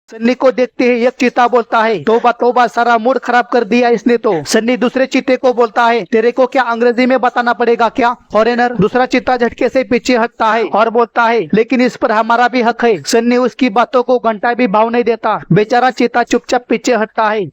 सन्नी को देखते ही एक चीता बोलता है, तौबा तौबा, सारा मूड खराब कर दिया इसने तो। सन्नी दूसरे चीते को बोलता है, तेरे को क्या अंग्रेजी में बताना पड़ेगा क्या फॉरेनर। दूसरा चीता झटके से पीछे हटता है और बोलता है, लेकिन इस पर हमारा भी हक है। सन्नी उसकी बातों को घंटा भी भाव नहीं देता। बेचारा चीता चुपचाप पीछे हटता है।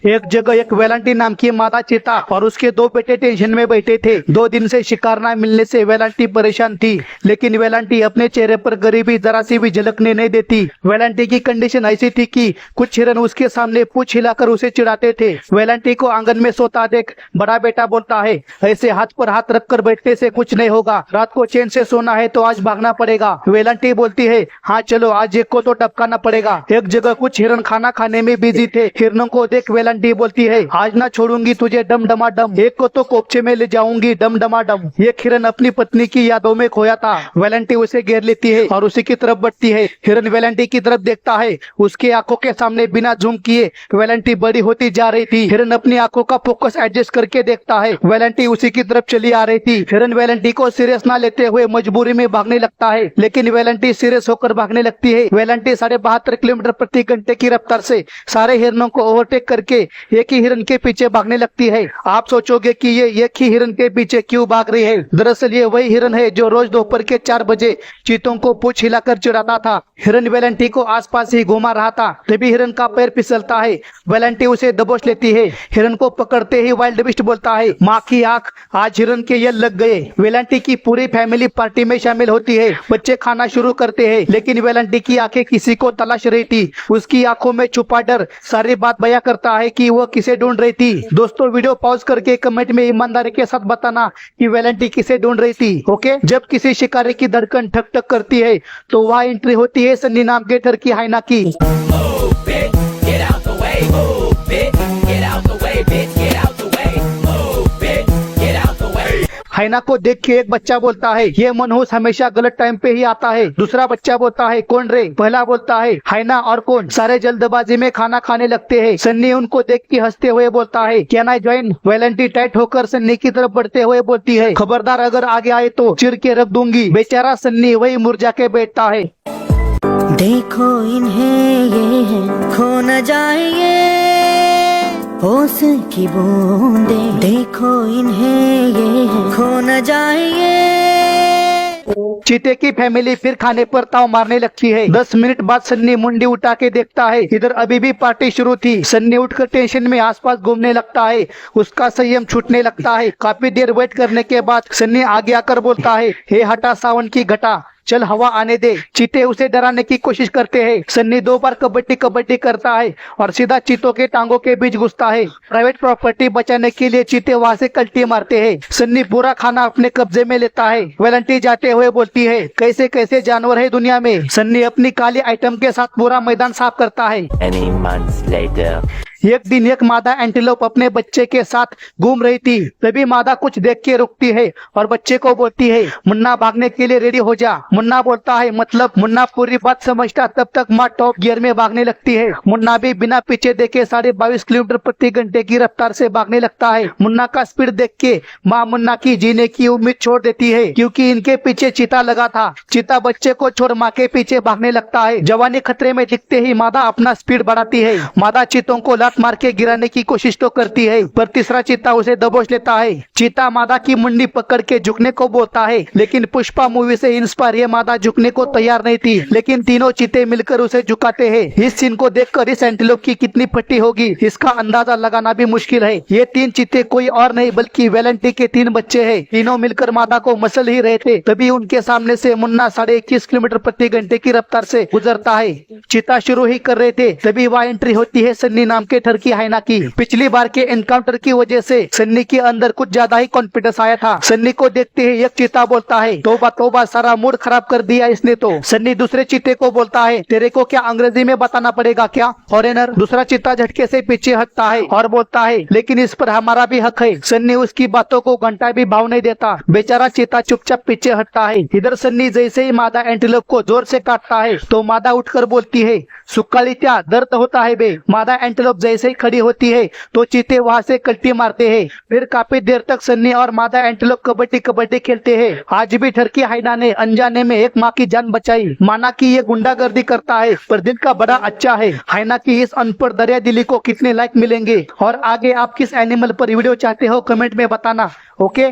एक जगह एक वेलांटी नाम की मादा चीता और उसके दो बेटे टेंशन में बैठे थे। 2 दिन से शिकार न मिलने से वेलांटी परेशान थी, लेकिन वेलांटी अपने चेहरे पर गरीबी जरा सी भी झलकने नहीं देती। वेलांटी की कंडीशन ऐसी थी कि कुछ हिरन उसके सामने पूंछ हिलाकर उसे चिढ़ाते थे। वेलांटी को आंगन में सोता देख बड़ा बेटा बोलता है, ऐसे हाथ पर हाथ रखकर बैठने से कुछ नहीं होगा, रात को चैन से सोना है तो आज भागना पड़ेगा। वेलांटी बोलती है, हाँ चलो, आज एक को तो टपकाना पड़ेगा। एक जगह कुछ हिरन खाना खाने में बिजी थे। हिरनों को देख वेलांटी बोलती है, आज ना छोड़ूंगी तुझे डम डमाडम, एक को तो कोपचे में ले जाऊंगी डम डमाडम। एक हिरन अपनी पत्नी की यादों में खोया था। वेलांटी उसे घेर लेती है और उसी की तरफ बढ़ती है। हिरन वेलांटी की तरफ देखता है। उसके आंखों के सामने बिना जूम किए वेलांटी बड़ी होती जा रही थी। हिरन अपनी आंखों का फोकस एडजस्ट करके देखता है। वेलांटी उसी की तरफ चली आ रही थी। हिरन वेलांटी को सीरियस ना लेते हुए मजबूरी में भागने लगता है, लेकिन वेलांटी सीरियस होकर भागने लगती है। वेलांटी 72.5 किलोमीटर प्रति घंटे की रफ्तार से सारे हिरनों को ओवरटेक करके एक ही हिरन के पीछे भागने लगती है। आप सोचोगे कि ये एक ही हिरन के पीछे क्यों भाग रही है। दरअसल ये वही हिरन है जो रोज दोपहर के 4 बजे चीतों को पूंछ हिलाकर चिढ़ाता था। हिरन वेलांटी को आसपास ही घुमा रहा था, तभी हिरन का पैर फिसलता है। वेलांटी उसे दबोच लेती है। हिरन को पकड़ते ही वाइल्ड बिस्ट बोलता है, माँ की आंख, आज हिरन के ये लग गए। वेलांटी की पूरी फैमिली पार्टी में शामिल होती है। बच्चे खाना शुरू करते हैं, लेकिन वेलांटी की आंखें किसी को तलाश रही थी। उसकी आंखों में छुपा डर सारी बात बयां करता है कि वो किसे ढूंढ रही थी। दोस्तों, वीडियो पॉज करके कमेंट में ईमानदारी के साथ बताना कि वेलांटी किसे ढूंढ रही थी। ओके, जब किसी शिकारी की धड़कन ठक ठक करती है तो वहाँ एंट्री होती है सन्नी नाम के टर्की हाइना की। हाइना को देख के एक बच्चा बोलता है, ये मनहूस हमेशा गलत टाइम पे ही आता है। दूसरा बच्चा बोलता है, कौन रे? पहला बोलता है, हाइना और कौन? सारे जल्दबाजी में खाना खाने लगते हैं। सन्नी उनको देख के हंसते हुए बोलता है, कैन आई ज्वाइन? वेलांटी टाइट होकर सन्नी की तरफ बढ़ते हुए बोलती है, खबरदार अगर आगे आए तो चिर के रख दूंगी। बेचारा सन्नी वही मुरझा के बैठता है। देखो इन्हें ये है, खो न जाए होश की बूंदे, देखो इन्हें ये है, खो न जाए। चीते की फैमिली फिर खाने पर ताव मारने लगती है। 10 मिनट बाद सन्नी मुंडी उठा के देखता है, इधर अभी भी पार्टी शुरू थी। सन्नी उठकर टेंशन में आसपास घूमने लगता है। उसका संयम छूटने लगता है। काफी देर वेट करने के बाद सन्नी आगे आकर बोलता है, हे हटा सावन की घटा, चल हवा आने दे। चीते उसे डराने की कोशिश करते हैं। सन्नी 2 बार कबड्डी कबड्डी करता है और सीधा चीतों के टांगों के बीच घुसता है। प्राइवेट प्रॉपर्टी बचाने के लिए चीते वहां से कल्टी मारते हैं। सन्नी पूरा खाना अपने कब्जे में लेता है। वेलांटी जाते हुए बोलती है, कैसे कैसे जानवर है दुनिया में। सन्नी अपनी काली आइटम के साथ पूरा मैदान साफ करता है। एक दिन एक मादा एंटीलोप अपने बच्चे के साथ घूम रही थी। तभी मादा कुछ देख के रुकती है और बच्चे को बोलती है, मुन्ना भागने के लिए रेडी हो जा। मुन्ना बोलता है, मतलब? मुन्ना पूरी बात समझता तब तक माँ टॉप गियर में भागने लगती है। मुन्ना भी बिना पीछे देखे 22.5 किलोमीटर प्रति घंटे की रफ्तार से भागने लगता है। मुन्ना का स्पीड देख के माँ मुन्ना की जीने की उम्मीद छोड़ देती है, क्योंकि इनके पीछे चीता लगा था। चीता बच्चे को छोड़ माँ के पीछे भागने लगता है। जवानी खतरे में दिखते ही मादा अपना स्पीड बढ़ाती है। मादा चीतों को मार के गिराने की कोशिश तो करती है, पर तीसरा चीता उसे दबोच लेता है। चीता मादा की मुंडी पकड़ के झुकने को बोलता है, लेकिन पुष्पा मूवी से इंस्पायर ये मादा झुकने को तैयार नहीं थी। लेकिन तीनों चीते मिलकर उसे झुकाते हैं। इस सीन को देखकर इस एंटीलोप की कितनी फटी होगी इसका अंदाजा लगाना भी मुश्किल है। ये 3 चीते कोई और नहीं बल्कि वेलांटी के 3 बच्चे हैं। तीनों मिलकर मादा को मसल ही रहे थे। तभी उनके सामने से मुन्ना 21.5 किलोमीटर प्रति घंटे की रफ्तार से गुजरता है। चीता शुरू ही कर रहे थे, तभी वहाँ एंट्री होती है सन्नी नाम के टर्की हाइना की। पिछली बार के एनकाउंटर की वजह से सन्नी के अंदर कुछ ज्यादा ही कॉन्फिडेंस आया था। सन्नी को देखते ही एक चीता बोलता है, तौबा तौबा, सारा मूड खराब कर दिया इसने तो। सन्नी दूसरे चीते को बोलता है, तेरे को क्या अंग्रेजी में बताना पड़ेगा क्या फॉरेनर। दूसरा चीता झटके से पीछे हटता है और बोलता है, लेकिन इस पर हमारा भी हक है। सन्नी उसकी बातों को घंटा भी भाव नहीं देता। बेचारा चीता चुपचाप पीछे हटता है। इधर सन्नी जैसे ही मादा एंटीलोप को जोर से काटता है तो मादा उठकर बोलती है, सुक्काली क्या दर्द होता है बे। मादा एंटीलोप जैसे ही खड़ी होती है तो चीते वहां से कल्टी मारते हैं। फिर काफी देर तक सन्नी और मादा एंटीलोप कबड्डी कबड्डी खेलते हैं। आज भी ठरकी हाइना ने अनजाने में एक माँ की जान बचाई। माना कि ये गुंडागर्दी करता है पर दिल का बड़ा अच्छा है। हाइना की इस अनपढ़ दरिया दिली को कितने लाइक मिलेंगे और आगे आप किस एनिमल पर वीडियो चाहते हो कमेंट में बताना। ओके।